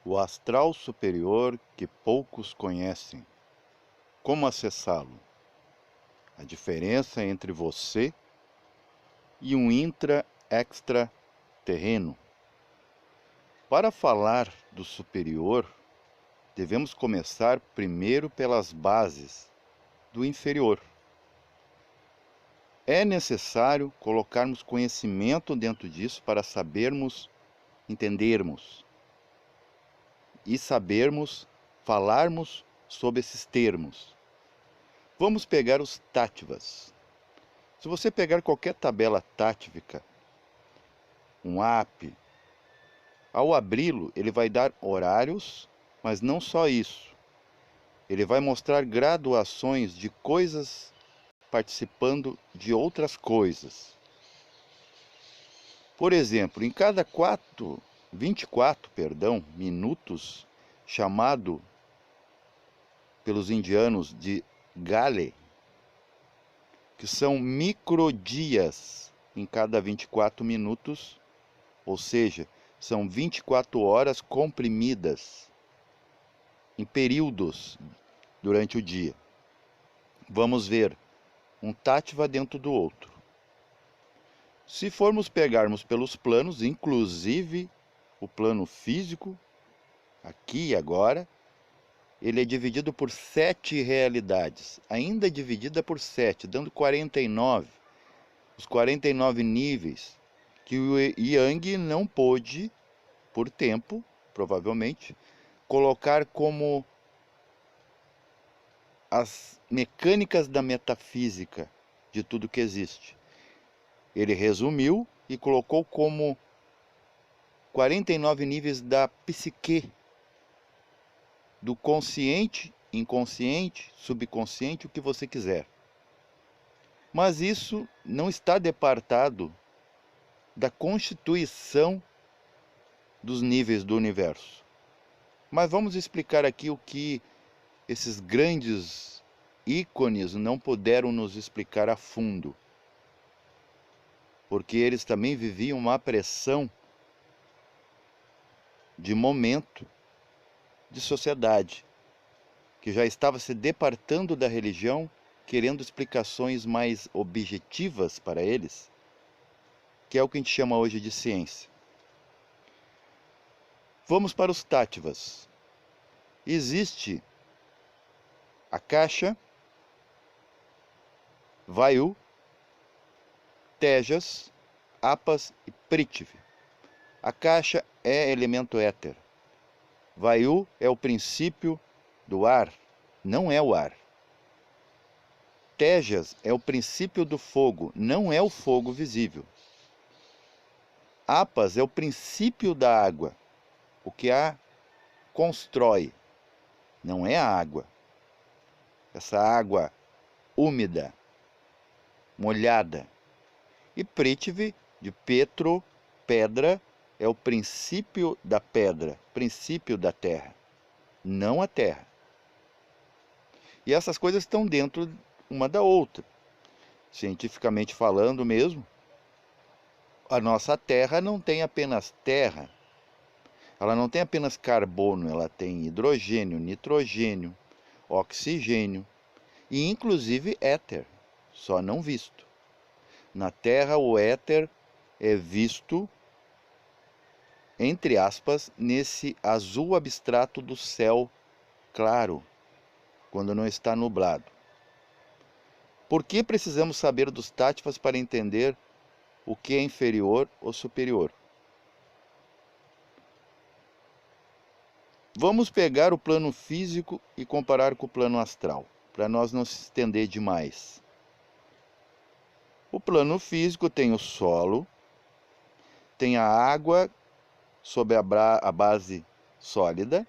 O astral superior que poucos conhecem. Como acessá-lo? A diferença entre você e um intra-extra terreno. Para falar do superior, devemos começar primeiro pelas bases do inferior. É necessário colocarmos conhecimento dentro disso para sabermos, entendermos e sabermos falarmos sobre esses termos. Vamos pegar os tattvas. Se você pegar qualquer tabela tática, um app, ao abri-lo, ele vai dar horários, mas não só isso. Ele vai mostrar graduações de coisas participando de outras coisas. Por exemplo, em cada 24 minutos, chamado pelos indianos de Gale, que são microdias em cada 24 minutos, ou seja, são 24 horas comprimidas em períodos durante o dia. Vamos ver um tattva dentro do outro. Se formos pegarmos pelos planos, inclusive o plano físico, aqui e agora, ele é dividido por 7 realidades, ainda dividida por 7, dando 49. Os 49 níveis que o Yang não pôde, por tempo, provavelmente, colocar como as mecânicas da metafísica de tudo que existe. Ele resumiu e colocou como 49 níveis da psique, do consciente, inconsciente, subconsciente, o que você quiser. Mas isso não está departado da constituição dos níveis do universo. Mas vamos explicar aqui o que esses grandes ícones não puderam nos explicar a fundo. Porque eles também viviam uma pressão de momento de sociedade, que já estava se departando da religião, querendo explicações mais objetivas para eles, que é o que a gente chama hoje de ciência. Vamos para os tattvas. Existe a caixa, Vayu, Tejas, Apas e Prithvi. A caixa é elemento éter. Vayu é o princípio do ar, não é o ar. Tejas é o princípio do fogo, não é o fogo visível. Apas é o princípio da água, o que a constrói, não é a água. Essa água úmida, molhada. E Prithvi, de Petro, pedra, é o princípio da pedra, princípio da terra, não a terra. E essas coisas estão dentro uma da outra. Cientificamente falando mesmo, a nossa terra não tem apenas terra, ela não tem apenas carbono, ela tem hidrogênio, nitrogênio, oxigênio e inclusive éter, só não visto. Na Terra o éter é visto, entre aspas, nesse azul abstrato do céu claro, quando não está nublado. Por que precisamos saber dos tattvas para entender o que é inferior ou superior? Vamos pegar o plano físico e comparar com o plano astral, para nós não se estender demais. O plano físico tem o solo, tem a água sob a base sólida,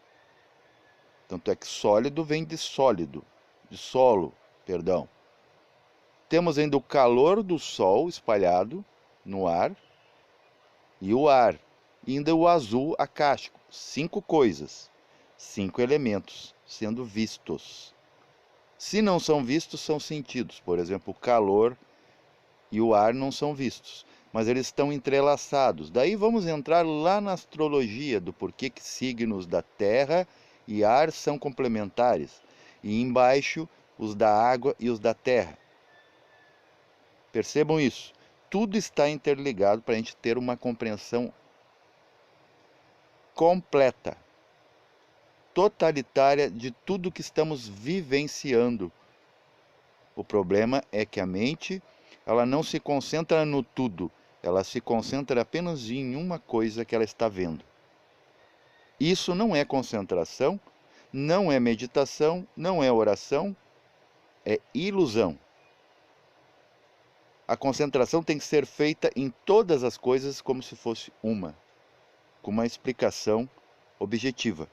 tanto é que sólido vem de sólido, de solo, perdão. Temos ainda o calor do sol espalhado no ar, e o ar, ainda o azul acástico, 5 coisas, 5 elementos sendo vistos. Se não são vistos, são sentidos. Por exemplo, o calor e o ar não são vistos, mas eles estão entrelaçados. Daí vamos entrar lá na astrologia, do porquê que signos da terra e ar são complementares, e embaixo os da água e os da terra. Percebam isso. Tudo está interligado para a gente ter uma compreensão completa, totalitária de tudo que estamos vivenciando. O problema é que a mente, ela não se concentra no tudo, ela se concentra apenas em uma coisa que ela está vendo. Isso não é concentração, não é meditação, não é oração, é ilusão. A concentração tem que ser feita em todas as coisas como se fosse uma, com uma explicação objetiva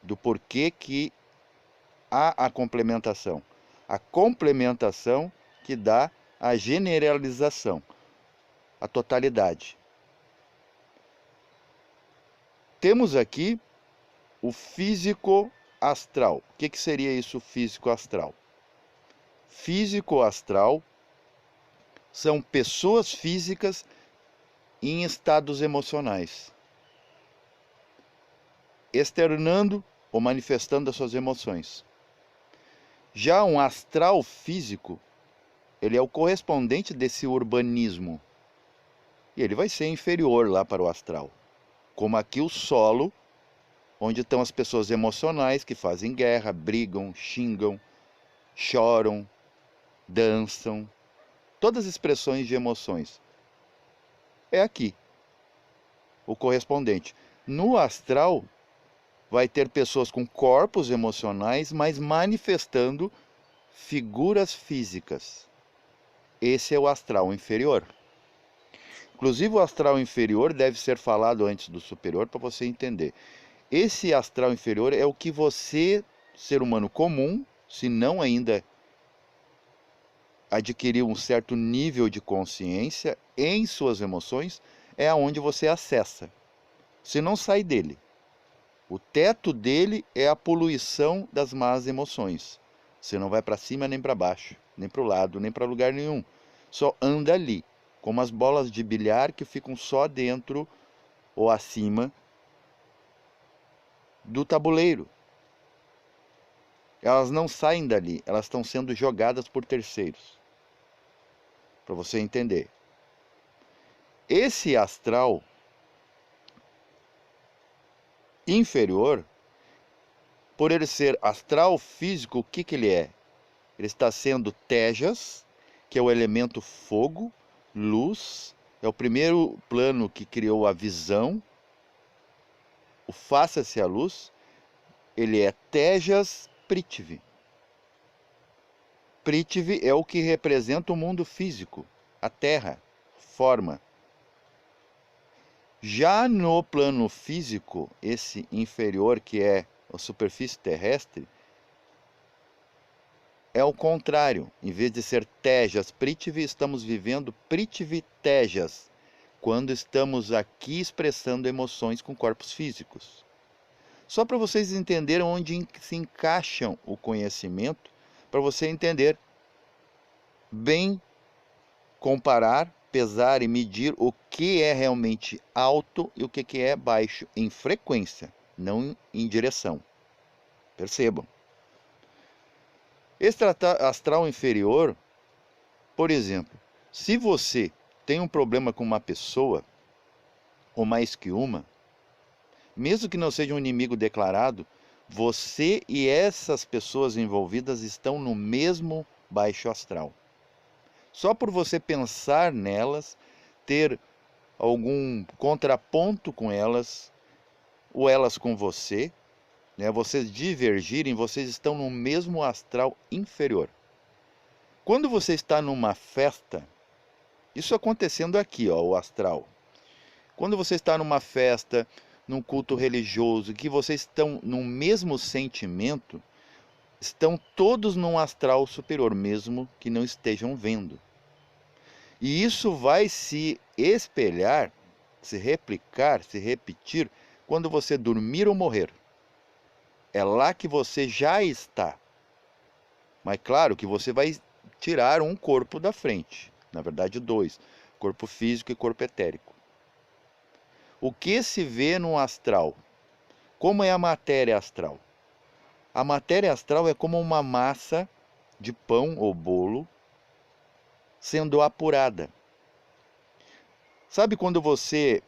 do porquê que há a complementação. A complementação que dá a generalização, a totalidade. Temos aqui o físico astral. O que seria isso, físico astral? Físico astral são pessoas físicas em estados emocionais, externando ou manifestando as suas emoções. Já um astral físico, ele é o correspondente desse urbanismo. E ele vai ser inferior lá para o astral. Como aqui o solo, onde estão as pessoas emocionais que fazem guerra, brigam, xingam, choram, dançam. Todas as expressões de emoções. É aqui o correspondente. No astral, vai ter pessoas com corpos emocionais, mas manifestando figuras físicas. Esse é o astral inferior. Inclusive, o astral inferior deve ser falado antes do superior para você entender. Esse astral inferior é o que você, ser humano comum, se não ainda adquiriu um certo nível de consciência em suas emoções, é aonde você acessa. Você não sai dele. O teto dele é a poluição das más emoções. Você não vai para cima nem para baixo, nem para o lado, nem para lugar nenhum. Só anda ali, como as bolas de bilhar que ficam só dentro ou acima do tabuleiro. Elas não saem dali, elas estão sendo jogadas por terceiros. Para você entender. Esse astral inferior, por ele ser astral físico, o que ele é? Ele está sendo Tejas, que é o elemento fogo, luz, é o primeiro plano que criou a visão, o faça-se a luz, ele é Tejas Prithvi. Prithvi é o que representa o mundo físico, a Terra, forma. Já no plano físico, esse inferior, que é a superfície terrestre, é o contrário. Em vez de ser Tejas Prithvi, estamos vivendo Prithvi Tejas, quando estamos aqui expressando emoções com corpos físicos. Só para vocês entenderem onde se encaixam o conhecimento, para você entender bem, comparar, pesar e medir o que é realmente alto e o que é baixo em frequência, não em direção. Percebam. Esse astral inferior, por exemplo, se você tem um problema com uma pessoa, ou mais que uma, mesmo que não seja um inimigo declarado, você e essas pessoas envolvidas estão no mesmo baixo astral. Só por você pensar nelas, ter algum contraponto com elas, ou elas com você, né, vocês divergirem, vocês estão no mesmo astral inferior. Quando você está numa festa, isso acontecendo aqui, ó, o astral. Quando você está numa festa, num culto religioso, que vocês estão no mesmo sentimento, estão todos num astral superior, mesmo que não estejam vendo. E isso vai se espelhar, se replicar, se repetir, quando você dormir ou morrer. É lá que você já está. Mas claro que você vai tirar um corpo da frente, na verdade dois. corpo físico e corpo etérico. O que se vê no astral? Como é a matéria astral? A matéria astral é como uma massa de pão ou bolo sendo apurada. Sabe quando você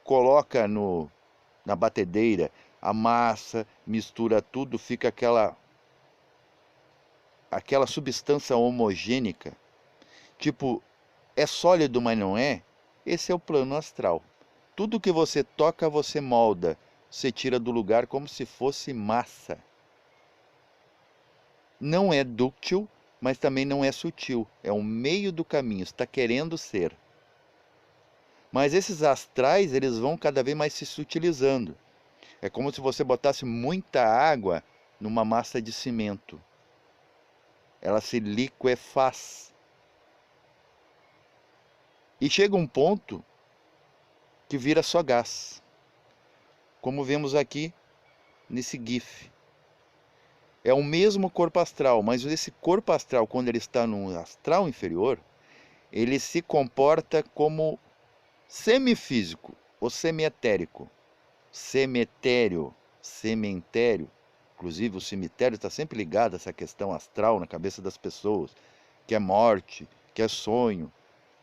coloca na batedeira a massa, mistura tudo, fica aquela substância homogênica? Tipo, é sólido, mas não é? Esse é o plano astral. Tudo que você toca, você molda. Você tira do lugar como se fosse massa. Não é dúctil, mas também não é sutil. É o meio do caminho, está querendo ser. Mas esses astrais, eles vão cada vez mais se sutilizando. É como se você botasse muita água numa massa de cimento. Ela se liquefaz. E chega um ponto que vira só gás. Como vemos aqui nesse GIF. É o mesmo corpo astral, mas esse corpo astral, quando ele está no astral inferior, ele se comporta como semifísico ou semietérico. Cemitério, cemitério. Inclusive o cemitério está sempre ligado a essa questão astral na cabeça das pessoas, que é morte, que é sonho.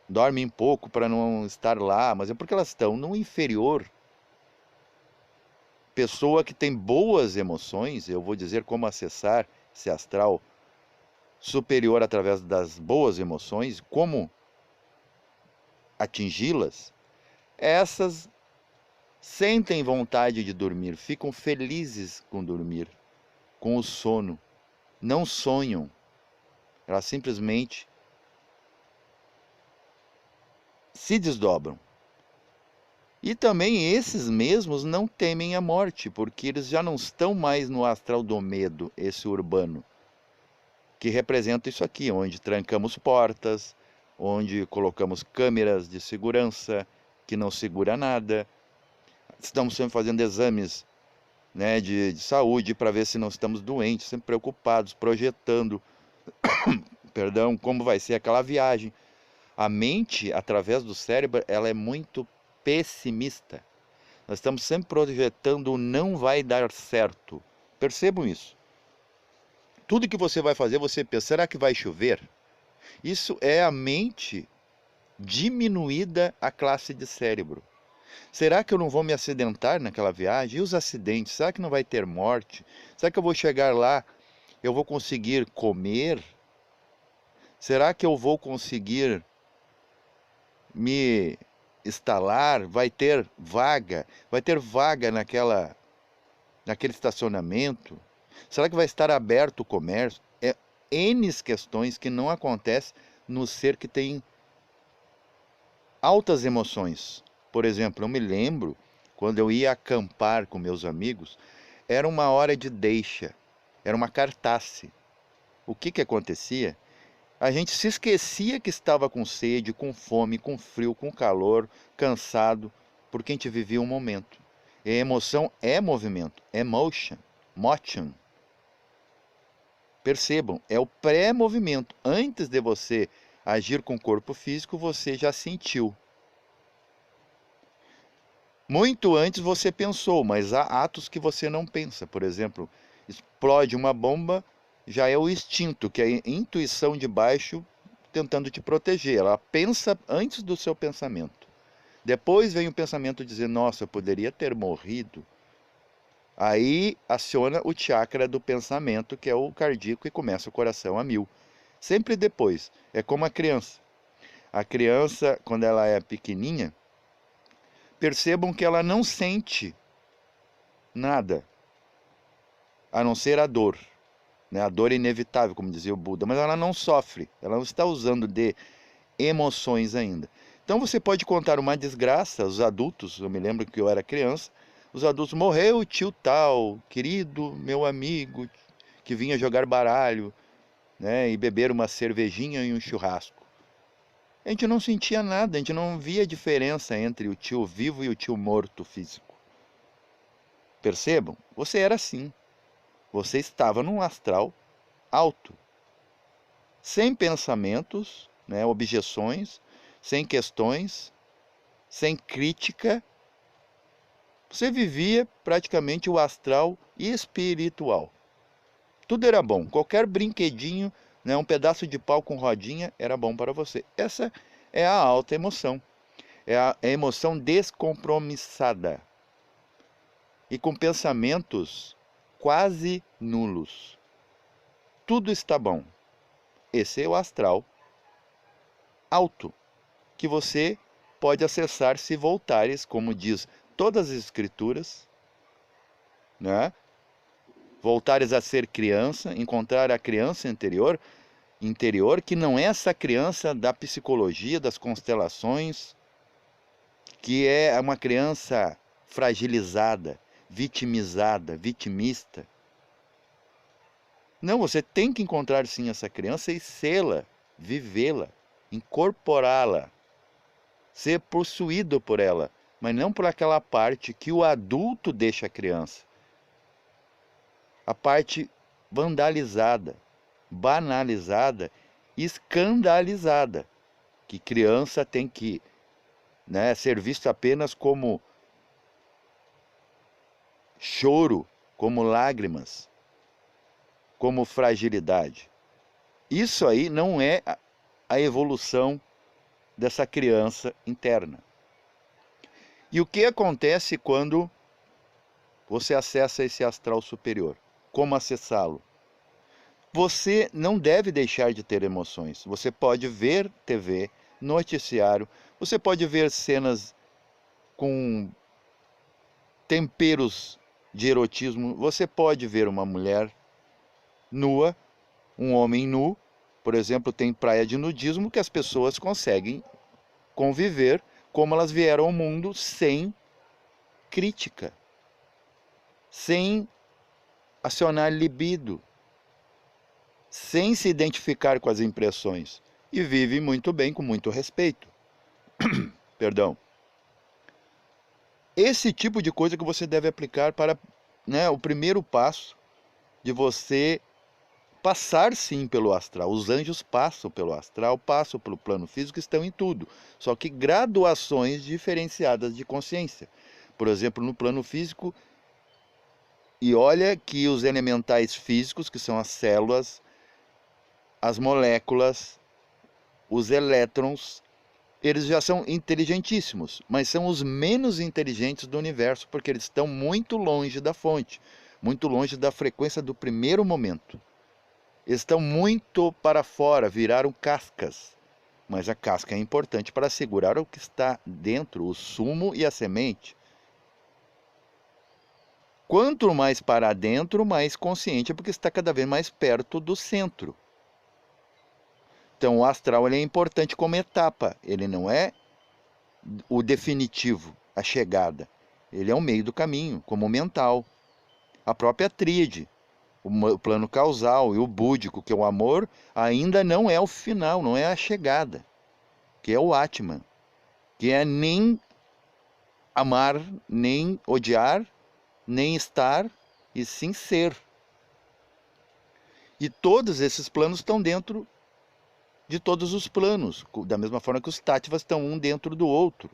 Dormem pouco para não estar lá, mas é porque elas estão no inferior. Pessoa que tem boas emoções, eu vou dizer como acessar esse astral superior através das boas emoções, como atingi-las, essas sentem vontade de dormir, ficam felizes com dormir, com o sono, não sonham, elas simplesmente se desdobram. E também esses mesmos não temem a morte, porque eles já não estão mais no astral do medo, esse urbano, que representa isso aqui, onde trancamos portas, onde colocamos câmeras de segurança, que não segura nada. Estamos sempre fazendo exames, né, de saúde para ver se não estamos doentes, sempre preocupados, projetando, perdão, como vai ser aquela viagem. A mente, através do cérebro, ela é muito pessimista. Nós estamos sempre projetando o não vai dar certo. Percebam isso. Tudo que você vai fazer, você pensa, será que vai chover? Isso é a mente diminuída a classe de cérebro. Será que eu não vou me acidentar naquela viagem? E os acidentes? Será que não vai ter morte? Será que eu vou chegar lá, eu vou conseguir comer? Será que eu vou conseguir me instalar? Vai ter vaga? Vai ter vaga naquele estacionamento? Será que vai estar aberto o comércio? É N questões que não acontecem no ser que tem altas emoções. Por exemplo, eu me lembro, quando eu ia acampar com meus amigos, era uma hora de deixa, era uma cartace. O que acontecia? A gente se esquecia que estava com sede, com fome, com frio, com calor, cansado, porque a gente vivia um momento. E a emoção é movimento, é motion. Percebam, é o pré-movimento. Antes de você agir com o corpo físico, você já sentiu. Muito antes você pensou, mas há atos que você não pensa. Por exemplo, explode uma bomba, já é o instinto, que é a intuição de baixo tentando te proteger. Ela pensa antes do seu pensamento. Depois vem o pensamento dizer, nossa, eu poderia ter morrido. Aí aciona o chakra do pensamento, que é o cardíaco, e começa o coração a 1000. Sempre depois. É como a criança. A criança, quando ela é pequenininha, percebam que ela não sente nada, a não ser a dor. Né? A dor é inevitável, como dizia o Buda, mas ela não sofre, ela não está usando de emoções ainda. Então você pode contar uma desgraça, os adultos, eu me lembro que eu era criança, os adultos, morreu o tio tal, querido meu amigo, que vinha jogar baralho, né, e beber uma cervejinha e um churrasco. A gente não sentia nada, a gente não via diferença entre o tio vivo e o tio morto físico. Percebam? Você era assim. Você estava num astral alto, sem pensamentos, né, objeções, sem questões, sem crítica. Você vivia praticamente o astral espiritual. Tudo era bom. Qualquer brinquedinho, né, um pedaço de pau com rodinha era bom para você. Essa é a alta emoção. É a emoção descompromissada e com pensamentos quase nulos. Tudo está bom. Esse é o astral alto, que você pode acessar se voltares, como diz todas as escrituras, né? Voltares a ser criança, encontrar a criança interior, que não é essa criança da psicologia, das constelações, que é uma criança fragilizada, vitimizada, vitimista. Não, você tem que encontrar sim essa criança e sê-la, vivê-la, incorporá-la, ser possuído por ela, mas não por aquela parte que o adulto deixa a criança. A parte vandalizada, banalizada, escandalizada, que criança tem que, né, ser vista apenas como choro, como lágrimas, como fragilidade. Isso aí não é a evolução dessa criança interna. E o que acontece quando você acessa esse astral superior? Como acessá-lo? Você não deve deixar de ter emoções. Você pode ver TV, noticiário, você pode ver cenas com temperos de erotismo, você pode ver uma mulher nua, um homem nu. Por exemplo, tem praia de nudismo que as pessoas conseguem conviver como elas vieram ao mundo, sem crítica, sem acionar libido, sem se identificar com as impressões, e vive muito bem, com muito respeito. Perdão. Esse tipo de coisa que você deve aplicar para, né, o primeiro passo de você passar sim pelo astral. Os anjos passam pelo astral, passam pelo plano físico, estão em tudo. Só que graduações diferenciadas de consciência. Por exemplo, no plano físico, e olha que os elementais físicos, que são as células, as moléculas, os elétrons, eles já são inteligentíssimos, mas são os menos inteligentes do universo, porque eles estão muito longe da fonte, muito longe da frequência do primeiro momento. Estão muito para fora, viraram cascas. Mas a casca é importante para segurar o que está dentro, o sumo e a semente. Quanto mais para dentro, mais consciente, porque está cada vez mais perto do centro. Então o astral ele é importante como etapa, ele não é o definitivo, a chegada. Ele é o meio do caminho, como o mental. A própria tríade, o plano causal e o búdico, que é o amor, ainda não é o final, não é a chegada, que é o Atman, que é nem amar, nem odiar, nem estar, e sim ser. E todos esses planos estão dentro de todos os planos, da mesma forma que os táttvas estão um dentro do outro.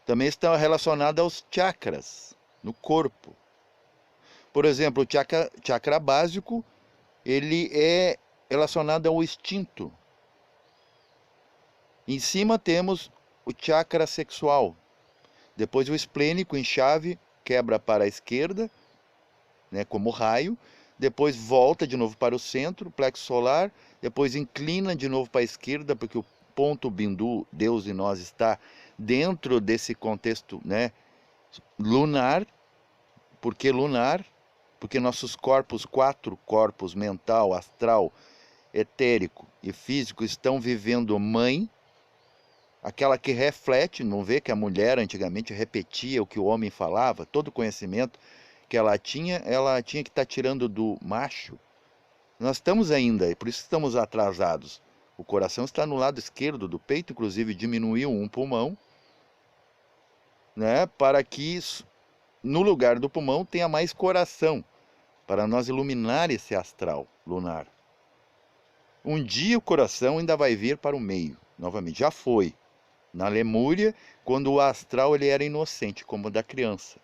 Também estão relacionados aos chakras no corpo. Por exemplo, o chakra básico, ele é relacionado ao instinto. Em cima temos o chakra sexual. Depois o esplênico em chave quebra para a esquerda, né, como raio. Depois volta de novo para o centro, plexo solar. Depois inclina de novo para a esquerda, porque o ponto bindu, Deus e nós, está dentro desse contexto, né, lunar. Por que lunar? Porque nossos corpos, 4 corpos, mental, astral, etérico e físico, estão vivendo mãe, aquela que reflete. Não vê que a mulher antigamente repetia o que o homem falava, todo o conhecimento que ela tinha que estar tirando do macho. Nós estamos ainda, por isso estamos atrasados. O coração está no lado esquerdo do peito, inclusive diminuiu um pulmão, né, para que no lugar do pulmão tenha mais coração, para nós iluminar esse astral lunar. Um dia o coração ainda vai vir para o meio, novamente, já foi. Na Lemúria, quando o astral ele era inocente, como o da criança.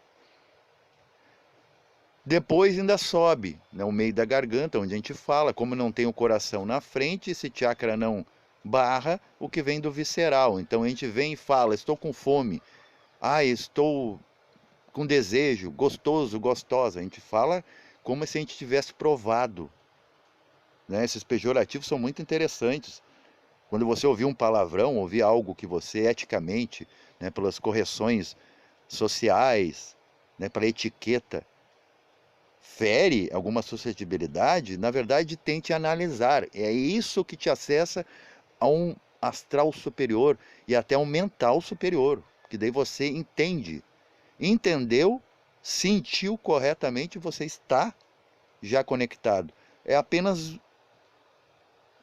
Depois ainda sobe, né, o meio da garganta, onde a gente fala, como não tem o coração na frente, esse chakra não barra o que vem do visceral. Então a gente vem e fala, estou com fome, estou com desejo, gostoso, gostosa. A gente fala como se a gente tivesse provado, né? Esses pejorativos são muito interessantes. Quando você ouvir um palavrão, ouvir algo que você eticamente, né, pelas correções sociais, né, pela etiqueta, fere alguma suscetibilidade, na verdade tente analisar. É isso que te acessa a um astral superior e até um mental superior, que daí você entende. Entendeu, sentiu corretamente, você está já conectado. É apenas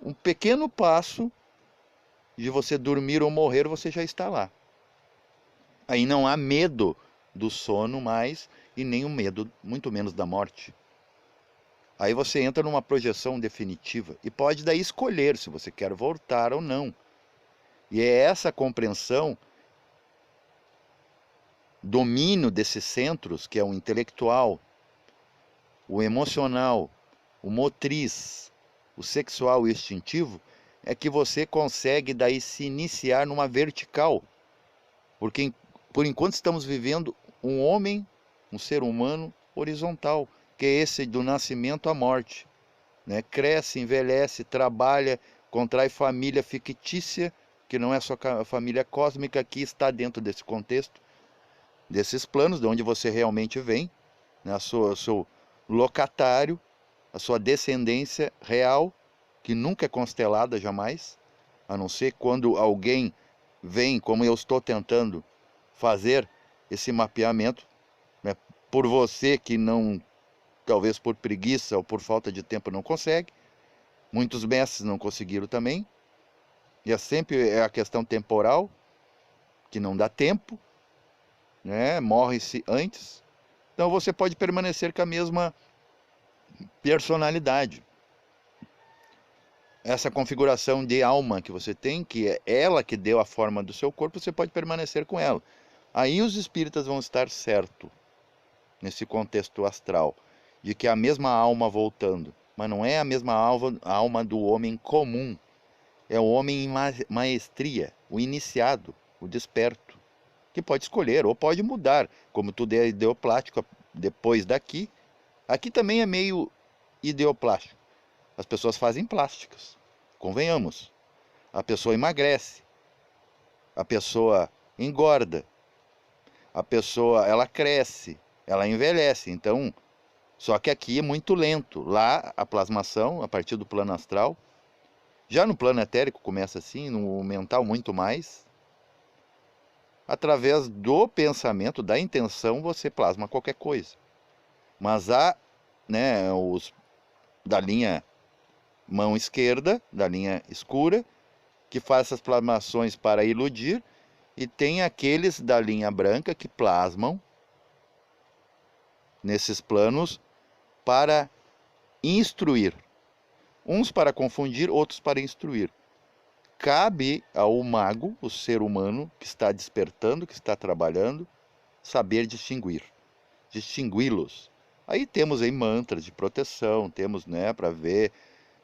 um pequeno passo de você dormir ou morrer, você já está lá. Aí não há medo do sono mais e nem o medo, muito menos da morte. Aí você entra numa projeção definitiva e pode daí escolher se você quer voltar ou não. E é essa compreensão, domínio desses centros, que é o intelectual, o emocional, o motriz, o sexual e o instintivo, é que você consegue daí se iniciar numa vertical. Porque por enquanto estamos vivendo um homem, um ser humano horizontal, que é esse do nascimento à morte, né? Cresce, envelhece, trabalha, contrai família fictícia, que não é só a família cósmica, que está dentro desse contexto, desses planos, de onde você realmente vem, né? O seu locatário, a sua descendência real, que nunca é constelada jamais, a não ser quando alguém vem, como eu estou tentando fazer esse mapeamento, né, por você que não, talvez por preguiça ou por falta de tempo não consegue, muitos mestres não conseguiram também, e sempre a questão temporal, que não dá tempo, né, morre-se antes, então você pode permanecer com a mesma personalidade. Essa configuração de alma que você tem, que é ela que deu a forma do seu corpo, você pode permanecer com ela. Aí os espíritas vão estar certo nesse contexto astral, de que é a mesma alma voltando, mas não é a mesma alma do homem comum, é o homem em maestria, o iniciado, o desperto, que pode escolher ou pode mudar, como tudo é ideoplástico depois daqui. Aqui também é meio ideoplástico. As pessoas fazem plásticas, convenhamos. A pessoa emagrece, a pessoa engorda, a pessoa ela cresce, ela envelhece. Então, só que aqui é muito lento. Lá a plasmação, a partir do plano astral, já no plano etérico começa assim, no mental muito mais. Através do pensamento, da intenção, você plasma qualquer coisa. Mas há, né, os da linha mão esquerda, da linha escura, que faz essas plasmações para iludir, e tem aqueles da linha branca que plasmam nesses planos para instruir. Uns para confundir, outros para instruir. Cabe ao mago, o ser humano que está despertando, que está trabalhando, saber distinguir, distingui-los. Aí temos aí mantras de proteção, temos, né, para ver,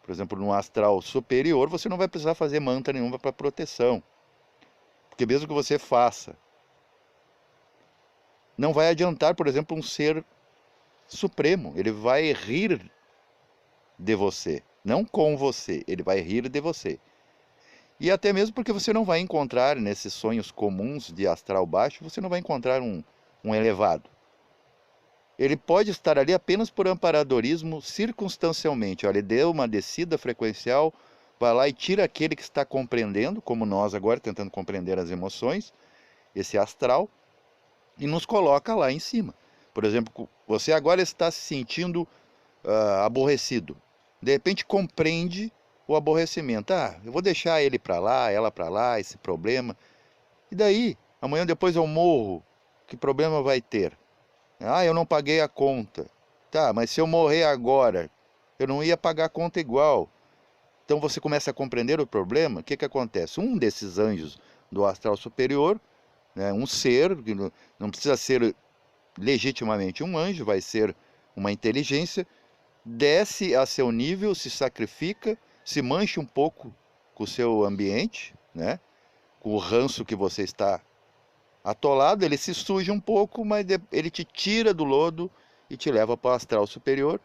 por exemplo, no astral superior, você não vai precisar fazer mantra nenhuma para proteção. Porque mesmo que você faça, não vai adiantar, por exemplo, um ser supremo. Ele vai rir de você, não com você, ele vai rir de você. E até mesmo porque você não vai encontrar nesses sonhos comuns de astral baixo, você não vai encontrar um elevado. Ele pode estar ali apenas por amparadorismo circunstancialmente. Olha, ele deu uma descida frequencial, vai lá e tira aquele que está compreendendo, como nós agora tentando compreender as emoções, esse astral, e nos coloca lá em cima. Por exemplo, você agora está se sentindo aborrecido. De repente compreende o aborrecimento. Eu vou deixar ele para lá, ela para lá, esse problema. E daí? Amanhã depois eu morro. Que problema vai ter? Eu não paguei a conta. Tá, mas se eu morrer agora, eu não ia pagar a conta igual. Então você começa a compreender o problema. O que acontece? Um desses anjos do astral superior, né, um ser, que não precisa ser legitimamente um anjo, vai ser uma inteligência, desce a seu nível, se sacrifica, se mancha um pouco com o seu ambiente, né, com o ranço que você está atolado, ele se suja um pouco, mas ele te tira do lodo e te leva para o astral superior.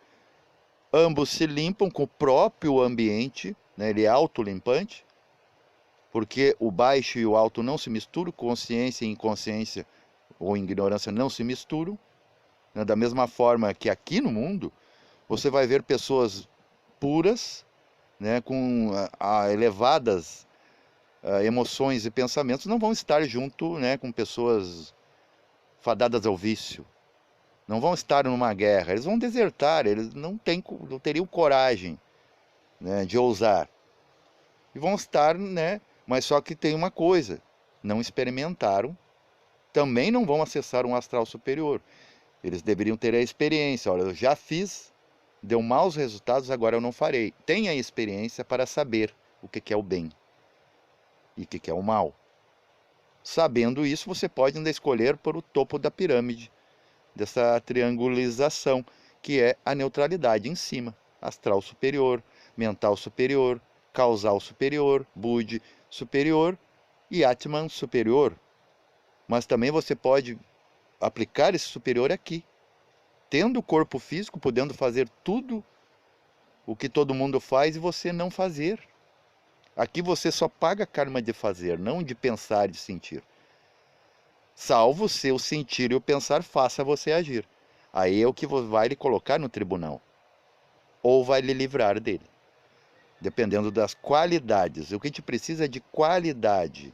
Ambos se limpam com o próprio ambiente, né, ele é autolimpante, porque o baixo e o alto não se misturam, consciência e inconsciência ou ignorância não se misturam. Né? Da mesma forma que aqui no mundo, você vai ver pessoas puras, né, com elevadas emoções e pensamentos, não vão estar junto, né, com pessoas fadadas ao vício. Não vão estar numa guerra, eles vão desertar, eles não teriam coragem, né, de ousar. E vão estar, né, mas só que tem uma coisa, não experimentaram, também não vão acessar um astral superior. Eles deveriam ter a experiência, olha, eu já fiz, deu maus resultados, agora eu não farei. Tenha a experiência para saber o que é o bem e o que é o mal. Sabendo isso, você pode ainda escolher por o topo da pirâmide, dessa triangulização, que é a neutralidade em cima. Astral superior, mental superior, causal superior, Budi superior e Atman superior. Mas também você pode aplicar esse superior aqui. Tendo o corpo físico, podendo fazer tudo o que todo mundo faz e você não fazer. Aqui você só paga karma de fazer, não de pensar e de sentir. Salvo se o sentir e o pensar faça você agir. Aí é o que vai lhe colocar no tribunal. Ou vai lhe livrar dele. Dependendo das qualidades. O que a gente precisa é de qualidade,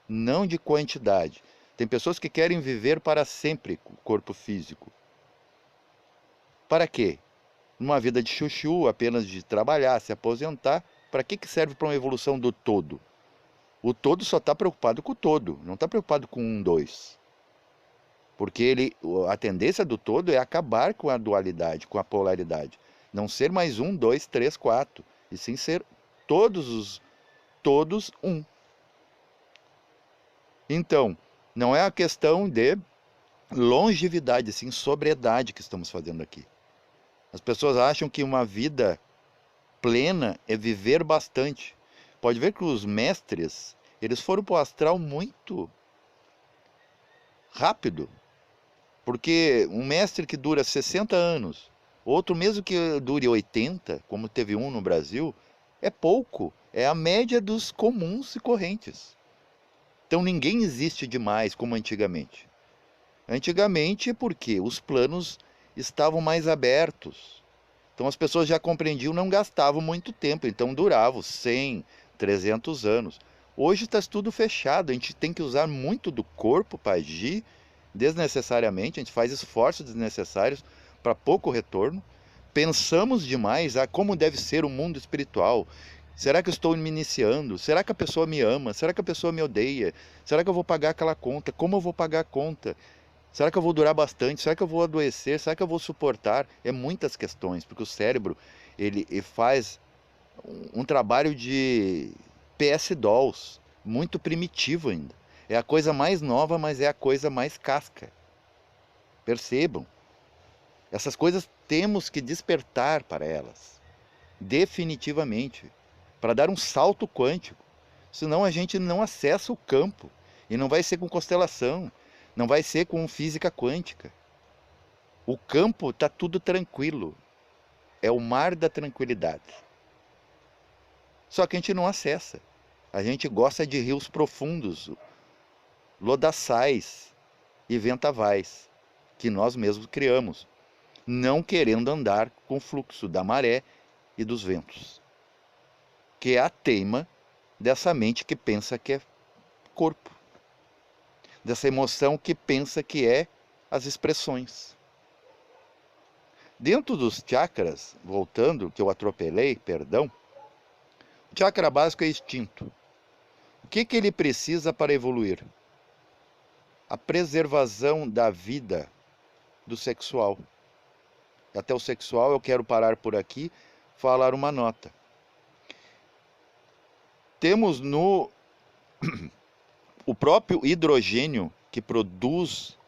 não de quantidade. Tem pessoas que querem viver para sempre com o corpo físico. Para quê? Numa vida de chuchu, apenas de trabalhar, se aposentar, para que serve para uma evolução do todo? O todo só está preocupado com o todo, não está preocupado com um, dois. Porque a tendência do todo é acabar com a dualidade, com a polaridade. Não ser mais um, dois, três, quatro. E sim ser todos um. Então, não é a questão de longevidade, sim sobriedade que estamos fazendo aqui. As pessoas acham que uma vida plena é viver bastante. Pode ver que os mestres, eles foram para o astral muito rápido. Porque um mestre que dura 60 anos, outro mesmo que dure 80, como teve um no Brasil, é pouco. É a média dos comuns e correntes. Então ninguém existe demais como antigamente. Antigamente porque os planos estavam mais abertos. Então as pessoas já compreendiam, não gastavam muito tempo, então duravam 100, 300 anos. Hoje está tudo fechado, a gente tem que usar muito do corpo para agir desnecessariamente, a gente faz esforços desnecessários para pouco retorno. Pensamos demais como deve ser o mundo espiritual. Será que eu estou me iniciando? Será que a pessoa me ama? Será que a pessoa me odeia? Será que eu vou pagar aquela conta? Como eu vou pagar a conta? Será que eu vou durar bastante? Será que eu vou adoecer? Será que eu vou suportar? É muitas questões, porque o cérebro ele faz um trabalho de PS-DOS, muito primitivo ainda. É a coisa mais nova, mas é a coisa mais casca. Percebam. Essas coisas temos que despertar para elas. Definitivamente. Para dar um salto quântico. Senão a gente não acessa o campo. E não vai ser com constelação. Não vai ser com física quântica. O campo está tudo tranquilo. É o mar da tranquilidade. Só que a gente não acessa. A gente gosta de rios profundos, lodaçais e ventavais, que nós mesmos criamos, não querendo andar com o fluxo da maré e dos ventos, que é a teima dessa mente que pensa que é corpo, dessa emoção que pensa que é as expressões. Dentro dos chakras, voltando, que eu atropelei, perdão, o chakra básico é instinto. O que ele precisa para evoluir? A preservação da vida do sexual. Até o sexual eu quero parar por aqui, falar uma nota. Temos no o próprio hidrogênio que produz,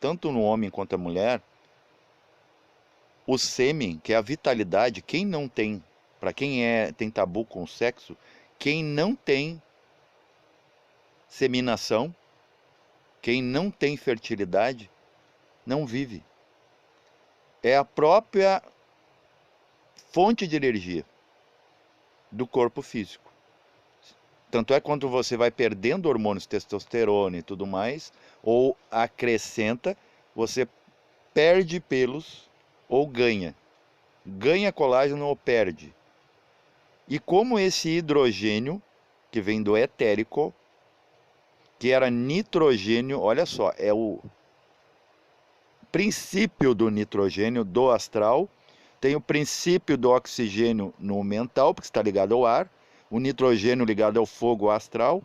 tanto no homem quanto na mulher, o sêmen, que é a vitalidade. Quem não tem, para quem tem tabu com o sexo, quem não tem seminação, quem não tem fertilidade, não vive. É a própria fonte de energia do corpo físico. Tanto é quando você vai perdendo hormônios, testosterona e tudo mais, ou acrescenta, você perde pelos ou ganha. Ganha colágeno ou perde. E como esse hidrogênio, que vem do etérico, que era nitrogênio, olha só, é o princípio do nitrogênio do astral, tem o princípio do oxigênio no mental, porque está ligado ao ar, o nitrogênio ligado ao fogo astral,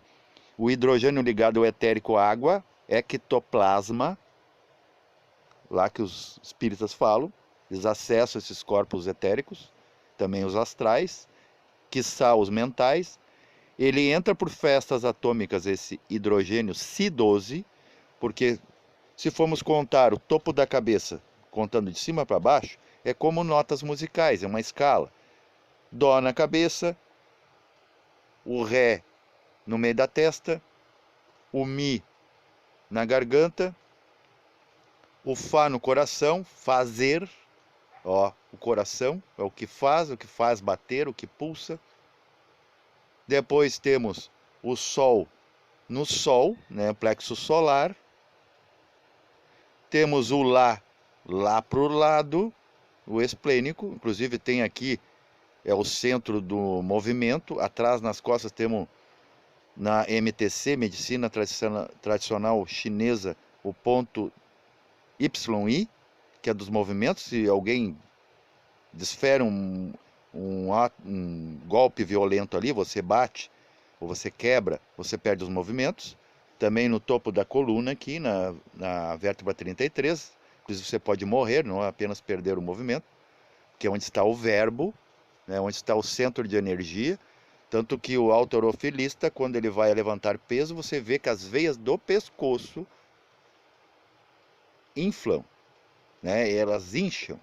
o hidrogênio ligado ao etérico água, ectoplasma, lá que os espíritas falam, eles acessam esses corpos etéricos, também os astrais, quiçá os mentais. Ele entra por festas atômicas, esse hidrogênio Si12, porque se formos contar o topo da cabeça, contando de cima para baixo, é como notas musicais, é uma escala. Dó na cabeça, o Ré no meio da testa, o Mi na garganta, o Fá no coração, fazer, ó, o coração é o que faz bater, o que pulsa. Depois temos o Sol no Sol, né, plexo solar. Temos o Lá para o lado, o esplênico, inclusive tem aqui, é o centro do movimento. Atrás nas costas temos, na MTC, Medicina Tradicional Chinesa, o ponto YI, que é dos movimentos. Se alguém desfere um golpe violento ali, você bate ou você quebra, você perde os movimentos. Também no topo da coluna aqui, na vértebra 33, inclusive você pode morrer, não apenas perder o movimento, que é onde está o verbo, né, onde está o centro de energia. Tanto que o halterofilista, quando ele vai levantar peso, você vê que as veias do pescoço inflam, né, elas incham,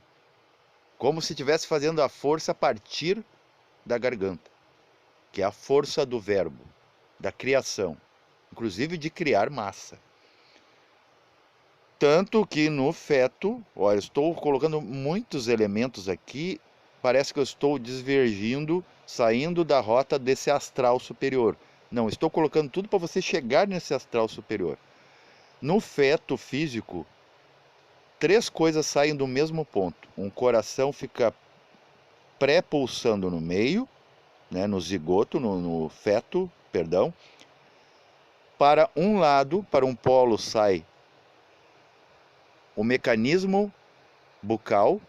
como se estivesse fazendo a força a partir da garganta, que é a força do verbo, da criação, inclusive de criar massa. Tanto que no feto, olha, estou colocando muitos elementos aqui, parece que eu estou divergindo, saindo da rota desse astral superior. Não, estou colocando tudo para você chegar nesse astral superior. No feto físico, 3 coisas saem do mesmo ponto. Um coração fica pré-pulsando no meio, né, no zigoto, no feto, perdão. Para um lado, para um polo, sai o mecanismo bucal,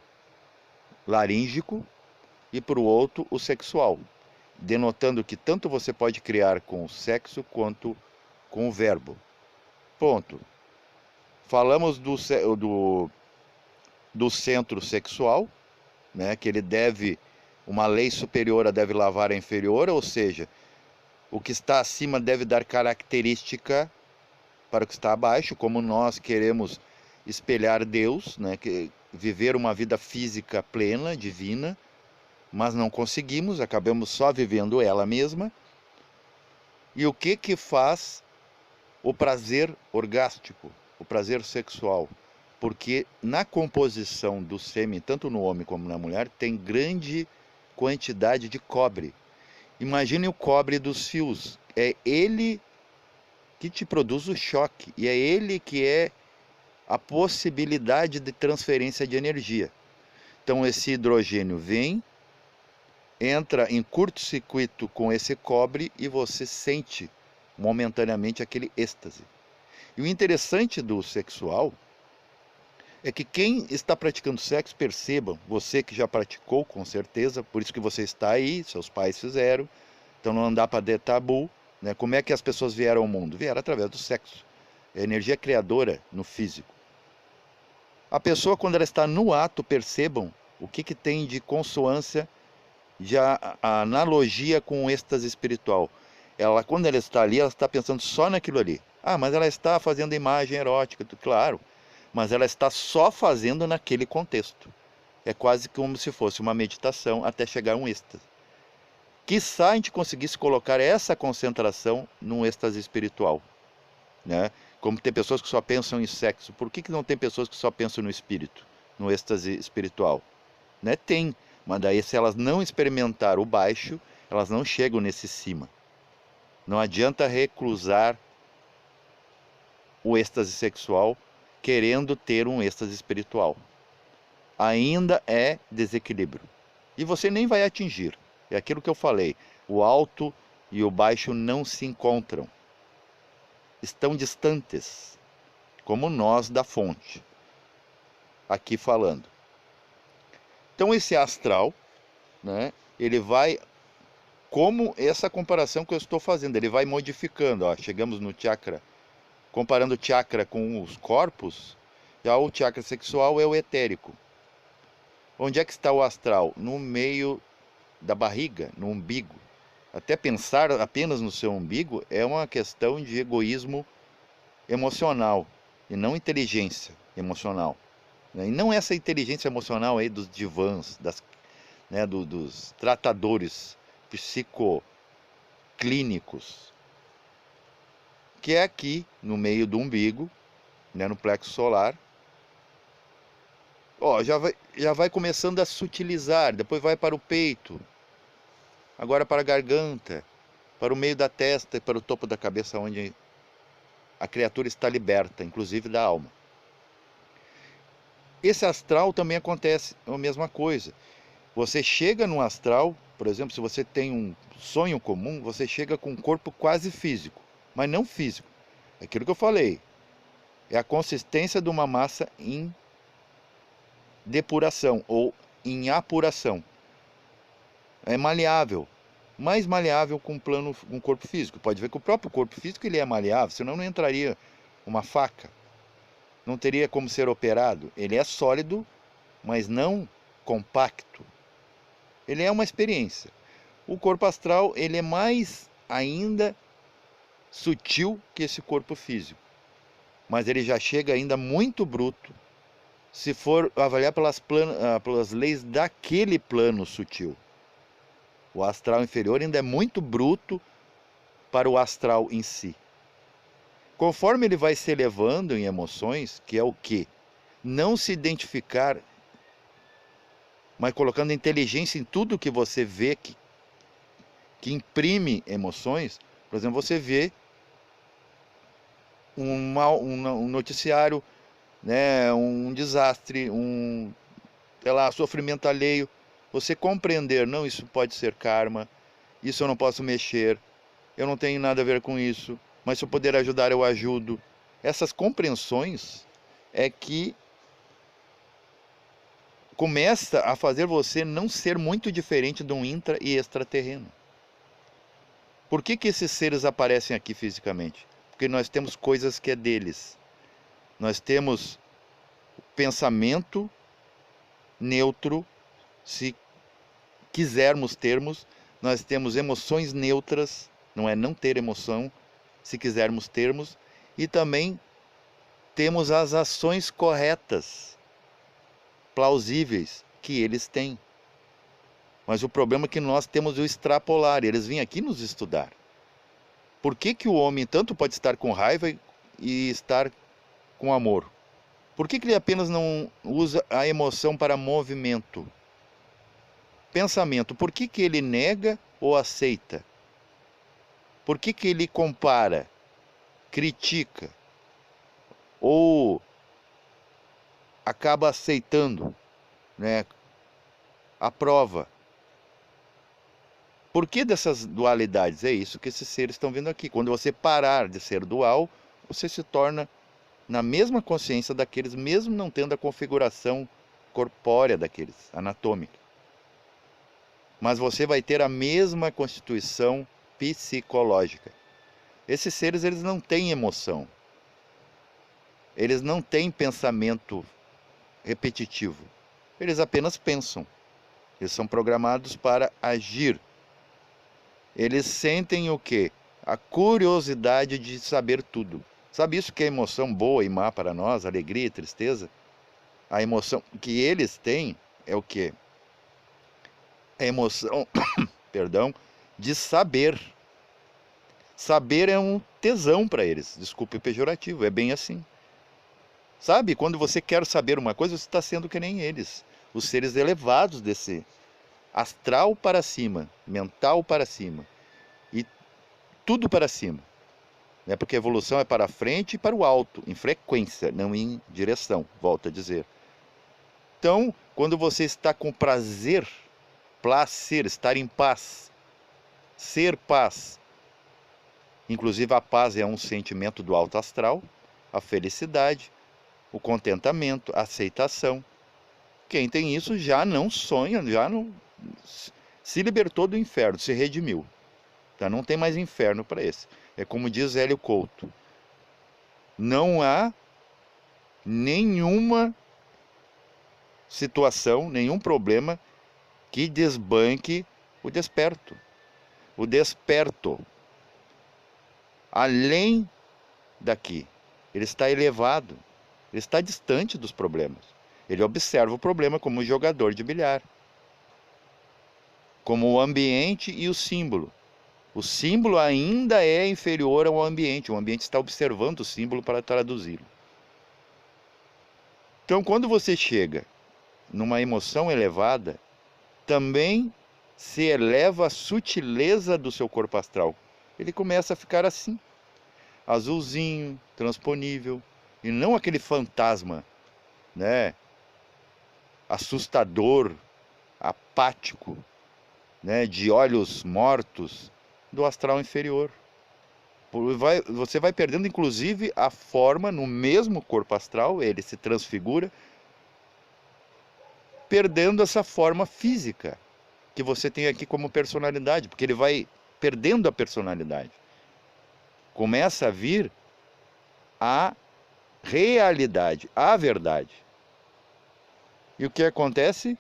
laríngico, e para o outro, o sexual, denotando que tanto você pode criar com o sexo quanto com o verbo. Ponto. Falamos do centro sexual, né, que ele deve, uma lei superior deve lavar a inferior, ou seja, o que está acima deve dar característica para o que está abaixo, como nós queremos espelhar Deus, né, viver uma vida física plena, divina, mas não conseguimos, acabamos só vivendo ela mesma. E o que faz o prazer orgástico, o prazer sexual? Porque na composição do sêmen, tanto no homem como na mulher, tem grande quantidade de cobre. Imagine o cobre dos fios, é ele que te produz o choque, e é ele que é a possibilidade de transferência de energia. Então esse hidrogênio vem, entra em curto-circuito com esse cobre e você sente momentaneamente aquele êxtase. E o interessante do sexual é que quem está praticando sexo, perceba, você que já praticou com certeza, por isso que você está aí, seus pais fizeram, então não dá para ter tabu, né? Como é que as pessoas vieram ao mundo? Vieram através do sexo, é energia criadora no físico. A pessoa, quando ela está no ato, percebam o que tem de consonância já a analogia com o êxtase espiritual. Ela, quando ela está ali, ela está pensando só naquilo ali. Ah, mas ela está fazendo imagem erótica, claro, mas ela está só fazendo naquele contexto. É quase como se fosse uma meditação até chegar a um êxtase. Quiçá a gente conseguisse colocar essa concentração num êxtase espiritual, né? Como tem pessoas que só pensam em sexo, por que não tem pessoas que só pensam no espírito, no êxtase espiritual? Né? Tem, mas daí se elas não experimentar o baixo, elas não chegam nesse cima. Não adianta reclusar o êxtase sexual querendo ter um êxtase espiritual. Ainda é desequilíbrio. E você nem vai atingir. É aquilo que eu falei. O alto e o baixo não se encontram. Estão distantes, como nós da fonte. Aqui falando. Então esse astral, né, ele vai, como essa comparação que eu estou fazendo, ele vai modificando. Ó, chegamos no chakra, comparando o chakra com os corpos, já o chakra sexual é o etérico. Onde é que está o astral? No meio da barriga, no umbigo. Até pensar apenas no seu umbigo é uma questão de egoísmo emocional e não inteligência emocional. E não essa inteligência emocional aí dos divãs, né, dos tratadores psicoclínicos, que é aqui no meio do umbigo, né, no plexo solar. Ó, já vai começando a sutilizar, depois vai para o peito, agora para a garganta, para o meio da testa e para o topo da cabeça, onde a criatura está liberta, inclusive da alma. Esse astral também acontece a mesma coisa. Você chega no astral, por exemplo, se você tem um sonho comum, você chega com um corpo quase físico, mas não físico. É aquilo que eu falei. É a consistência de uma massa em depuração ou em apuração. É maleável, mais maleável com um corpo físico. Pode ver que o próprio corpo físico ele é maleável, senão não entraria uma faca. Não teria como ser operado. Ele é sólido, mas não compacto. Ele é uma experiência. O corpo astral ele é mais ainda sutil que esse corpo físico, mas ele já chega ainda muito bruto, se for avaliar pelas leis daquele plano sutil. O astral inferior ainda é muito bruto para o astral em si. Conforme ele vai se elevando em emoções, que é o quê? Não se identificar, mas colocando inteligência em tudo que você vê que imprime emoções. Por exemplo, você vê um noticiário, né, um desastre, sei lá, sofrimento alheio. Você compreender, não, isso pode ser karma, isso eu não posso mexer, eu não tenho nada a ver com isso, mas se eu puder ajudar, eu ajudo. Essas compreensões é que começa a fazer você não ser muito diferente de um intra e extraterreno. Por que esses seres aparecem aqui fisicamente? Porque nós temos coisas que é deles. Nós temos pensamento neutro, se quisermos termos. Nós temos emoções neutras, não é não ter emoção, se quisermos termos. E também temos as ações corretas, plausíveis, que eles têm. Mas o problema é que nós temos o extrapolar, eles vêm aqui nos estudar. Por que o homem tanto pode estar com raiva e estar com amor? Por que ele apenas não usa a emoção para movimento? Pensamento, por que ele nega ou aceita? Por que ele compara, critica ou acaba aceitando, né? Aprova? Por que dessas dualidades? É isso que esses seres estão vendo aqui. Quando você parar de ser dual, você se torna na mesma consciência daqueles, mesmo não tendo a configuração corpórea daqueles, anatômica. Mas você vai ter a mesma constituição psicológica. Esses seres, eles não têm emoção. Eles não têm pensamento repetitivo. Eles apenas pensam. Eles são programados para agir. Eles sentem o quê? A curiosidade de saber tudo. Sabe isso que é emoção boa e má para nós? Alegria e tristeza? A emoção que eles têm é o quê? A emoção, perdão, de saber. Saber é um tesão para eles. Desculpe o pejorativo, é bem assim. Sabe, quando você quer saber uma coisa, você está sendo que nem eles. Os seres elevados desse astral para cima, mental para cima. E tudo para cima. Né? Porque a evolução é para frente e para o alto, em frequência, não em direção, volto a dizer. Então, quando você está com prazer, estar em paz, ser paz. Inclusive a paz é um sentimento do alto astral, a felicidade, o contentamento, a aceitação. Quem tem isso já não sonha, já não se libertou do inferno, se redimiu. Tá? Não tem mais inferno para esse. É como diz Hélio Couto. Não há nenhuma situação, nenhum problema que desbanque o desperto. O desperto. Além daqui. Ele está elevado. Ele está distante dos problemas. Ele observa o problema como um jogador de bilhar. Como o ambiente e o símbolo. O símbolo ainda é inferior ao ambiente. O ambiente está observando o símbolo para traduzi-lo. Então, quando você chega numa emoção elevada, também se eleva a sutileza do seu corpo astral. Ele começa a ficar assim, azulzinho, transponível, e não aquele fantasma, né, assustador, apático, né, de olhos mortos do astral inferior. Você vai perdendo inclusive a forma no mesmo corpo astral, ele se transfigura, perdendo essa forma física que você tem aqui como personalidade, porque ele vai perdendo a personalidade. Começa a vir a realidade, a verdade. E o que acontece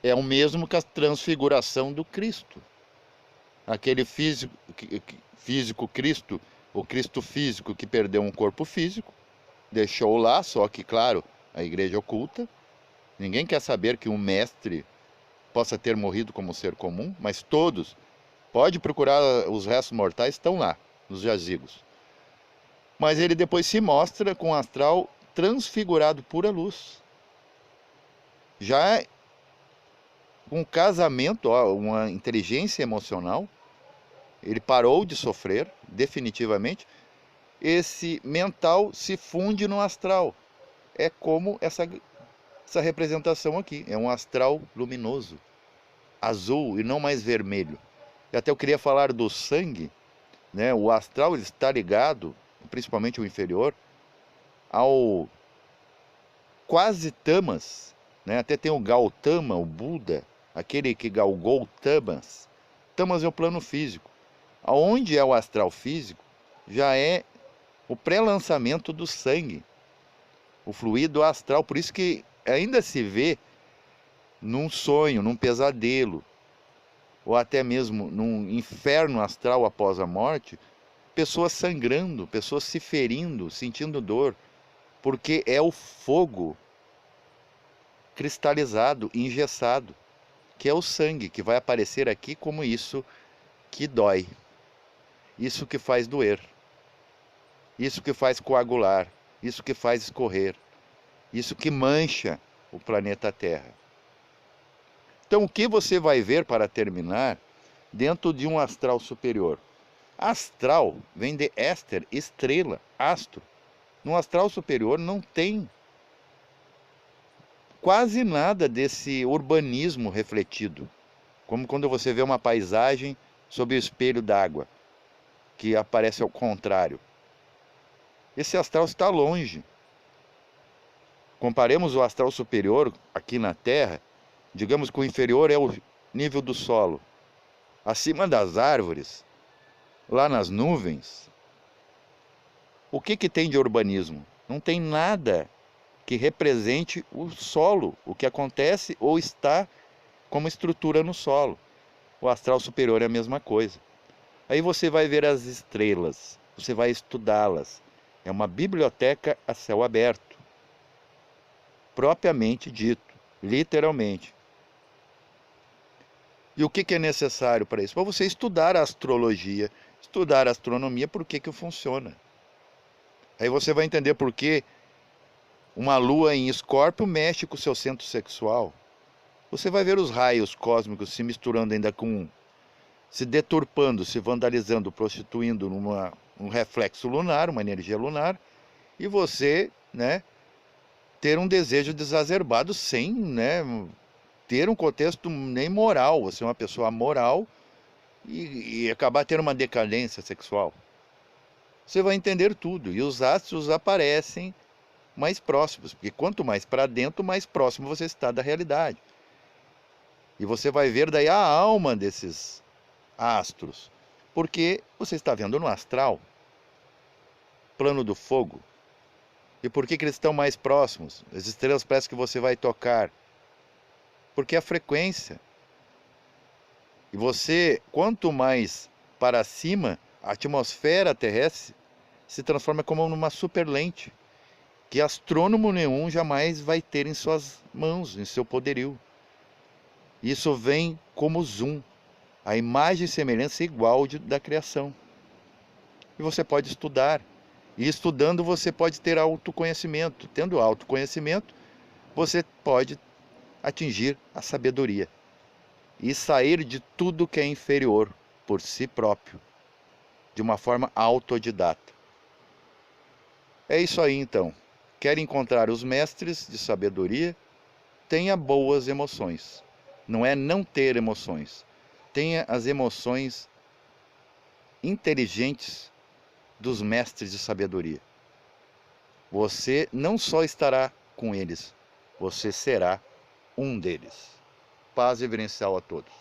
é o mesmo que a transfiguração do Cristo. Aquele físico Cristo, o Cristo físico que perdeu um corpo físico, deixou lá, só que, claro, a igreja oculta. Ninguém quer saber que um mestre possa ter morrido como ser comum, mas todos, pode procurar, os restos mortais estão lá, nos jazigos. Mas ele depois se mostra com o astral transfigurado pura luz. Já um casamento, uma inteligência emocional, ele parou de sofrer definitivamente, esse mental se funde no astral. É como essa representação aqui, é um astral luminoso, azul e não mais vermelho. E até eu queria falar do sangue, né? O astral ele está ligado, principalmente o inferior, ao quase tamas, né? Até tem o Gautama, o Buda, aquele que galgou tamas. Tamas é o plano físico. Aonde é o astral físico, já é o pré-lançamento do sangue, o fluido astral. Por isso que ainda se vê num sonho, num pesadelo, ou até mesmo num inferno astral após a morte, pessoas sangrando, pessoas se ferindo, sentindo dor, porque é o fogo cristalizado, engessado, que é o sangue que vai aparecer aqui como isso que dói, isso que faz doer, isso que faz coagular, isso que faz escorrer, isso que mancha o planeta Terra. Então, o que você vai ver, para terminar, dentro de um astral superior? Astral vem de éster, estrela, astro. No astral superior não tem quase nada desse urbanismo refletido, como quando você vê uma paisagem sob o espelho d'água, que aparece ao contrário. Esse astral está longe. Comparemos o astral superior aqui na Terra, digamos que o inferior é o nível do solo. Acima das árvores, lá nas nuvens, o que tem de urbanismo? Não tem nada que represente o solo, o que acontece ou está como estrutura no solo. O astral superior é a mesma coisa. Aí você vai ver as estrelas, você vai estudá-las. É uma biblioteca a céu aberto, propriamente dito, literalmente. E o que é necessário para isso? Para você estudar a astrologia, estudar a astronomia, por que funciona. Aí você vai entender por que uma lua em Escórpio mexe com o seu centro sexual. Você vai ver os raios cósmicos se misturando ainda com, se deturpando, se vandalizando, prostituindo um reflexo lunar, uma energia lunar, e você, né, ter um desejo desacerbado sem, né, ter um contexto nem moral, você é uma pessoa moral e acabar tendo uma decadência sexual. Você vai entender tudo, e os astros aparecem mais próximos, porque quanto mais para dentro, mais próximo você está da realidade. E você vai ver daí a alma desses astros, porque você está vendo no astral, plano do fogo. E por que eles estão mais próximos? As estrelas parece que você vai tocar, porque é a frequência. E você, quanto mais para cima, a atmosfera terrestre se transforma como numa super lente, que astrônomo nenhum jamais vai ter em suas mãos, em seu poderio. Isso vem como zoom, a imagem e semelhança igual da criação. E você pode estudar. E estudando você pode ter autoconhecimento. Tendo autoconhecimento, você pode atingir a sabedoria. E sair de tudo que é inferior por si próprio, de uma forma autodidata. É isso aí então. Quer encontrar os mestres de sabedoria? Tenha boas emoções. Não é não ter emoções. Tenha as emoções inteligentes dos mestres de sabedoria. Você não só estará com eles, você será um deles. Paz reverencial a todos.